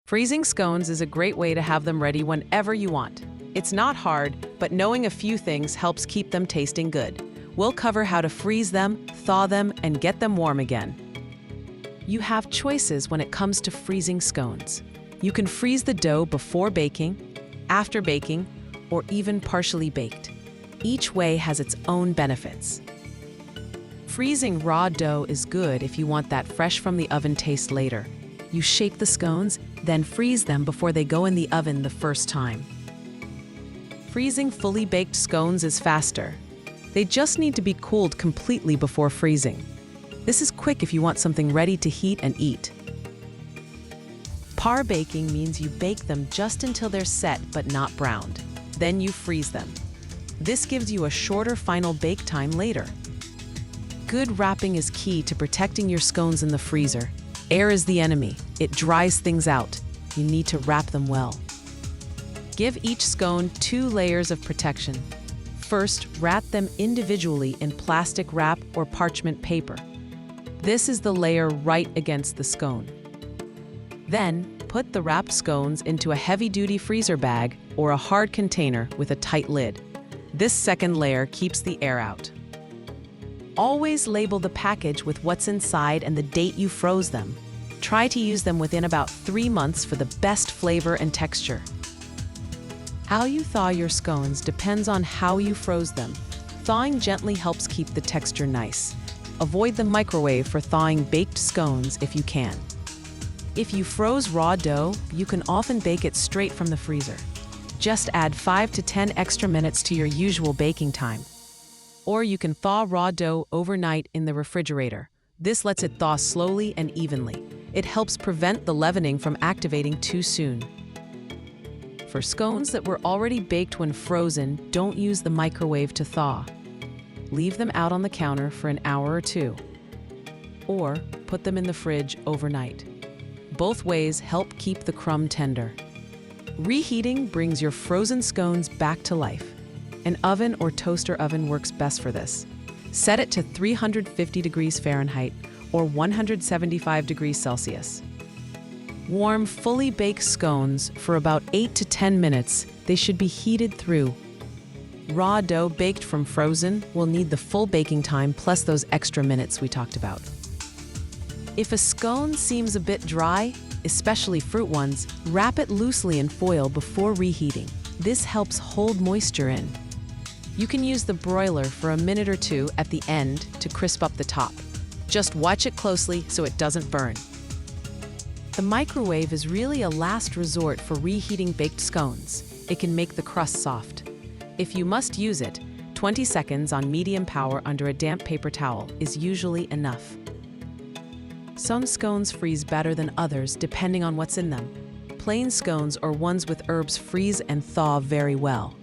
Freezing scones is a great way to have them ready whenever you want. It's not hard, but knowing a few things helps keep them tasting good. We'll cover how to freeze them, thaw them, and get them warm again. You have choices when it comes to freezing scones. You can freeze the dough before baking, after baking, or even partially baked. Each way has its own benefits. Freezing raw dough is good if you want that fresh from the oven taste later. You shake the scones, then freeze them before they go in the oven the first time. Freezing fully baked scones is faster. They just need to be cooled completely before freezing. This is quick if you want something ready to heat and eat. Par baking means you bake them just until they're set but not browned. Then you freeze them. This gives you a shorter final bake time later. Good wrapping is key to protecting your scones in the freezer. Air is the enemy. It dries things out. You need to wrap them well. Give each scone 2 layers of protection. First, wrap them individually in plastic wrap or parchment paper. This is the layer right against the scone. Then, put the wrapped scones into a heavy-duty freezer bag or a hard container with a tight lid. This second layer keeps the air out. Always label the package with what's inside and the date you froze them. Try to use them within about 3 months for the best flavor and texture. How you thaw your scones depends on how you froze them. Thawing gently helps keep the texture nice. Avoid the microwave for thawing baked scones if you can. If you froze raw dough, you can often bake it straight from the freezer. Just add 5 to 10 extra minutes to your usual baking time. Or you can thaw raw dough overnight in the refrigerator. This lets it thaw slowly and evenly. It helps prevent the leavening from activating too soon. For scones that were already baked when frozen, don't use the microwave to thaw. Leave them out on the counter for an hour or 2. Or put them in the fridge overnight. Both ways help keep the crumb tender. Reheating brings your frozen scones back to life. An oven or toaster oven works best for this. Set it to 350 degrees Fahrenheit or 175 degrees Celsius. Warm, fully baked scones for about 8 to 10 minutes. They should be heated through. Raw dough baked from frozen will need the full baking time plus those extra minutes we talked about. If a scone seems a bit dry, especially fruit ones, wrap it loosely in foil before reheating. This helps hold moisture in. You can use the broiler for a minute or 2 at the end to crisp up the top. Just watch it closely so it doesn't burn. The microwave is really a last resort for reheating baked scones. It can make the crust soft. If you must use it, 20 seconds on medium power under a damp paper towel is usually enough. Some scones freeze better than others depending on what's in them. Plain scones or ones with herbs freeze and thaw very well.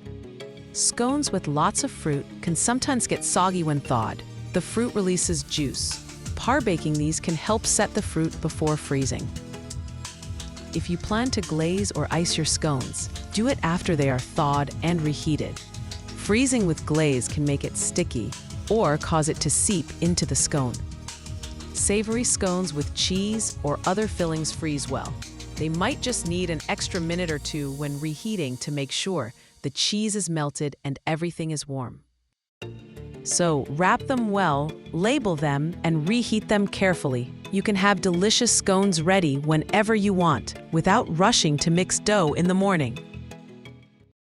Scones with lots of fruit can sometimes get soggy when thawed. The fruit releases juice. Par baking these can help set the fruit before freezing. If you plan to glaze or ice your scones, do it after they are thawed and reheated. Freezing with glaze can make it sticky or cause it to seep into the scone. Savory scones with cheese or other fillings freeze well. They might just need an extra minute or 2 when reheating to make sure the cheese is melted and everything is warm. So wrap them well, label them, and reheat them carefully. You can have delicious scones ready whenever you want, without rushing to mix dough in the morning.